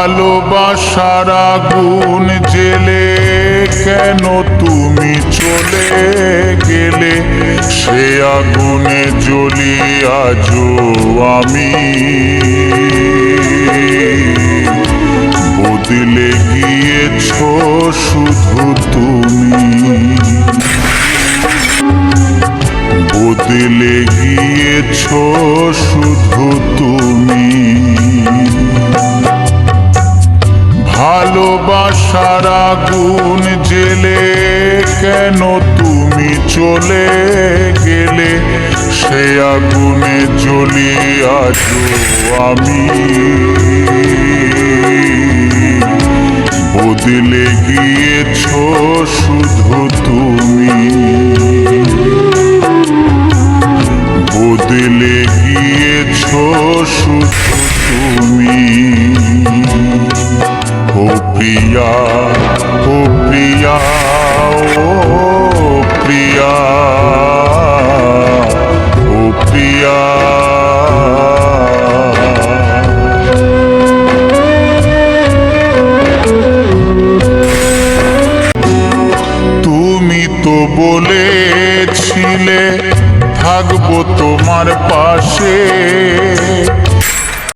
ভালোবাসার আগুন জেলে কেন তুমি চলে গেলে, সে আগুনে জ্বলি আজও আমি। বদলে গিয়েছ শুধু তুমি, বদলে গিয়েছ শুধু তুমি। ভালোবাসার আগুন জেলে কেন তুমি চলে গেলে, সে আগুনে জ্বলি আজও আমি। বদলে গিয়েছ শুধু তুমি, বদলে গিয়েছ শুধু তুমি। ও প্রিয়া, ও প্রিয়া, ও প্রিয়া, ও প্রিয়া। তুমি তো বলেছিলে থাকবো তোমার পাশে,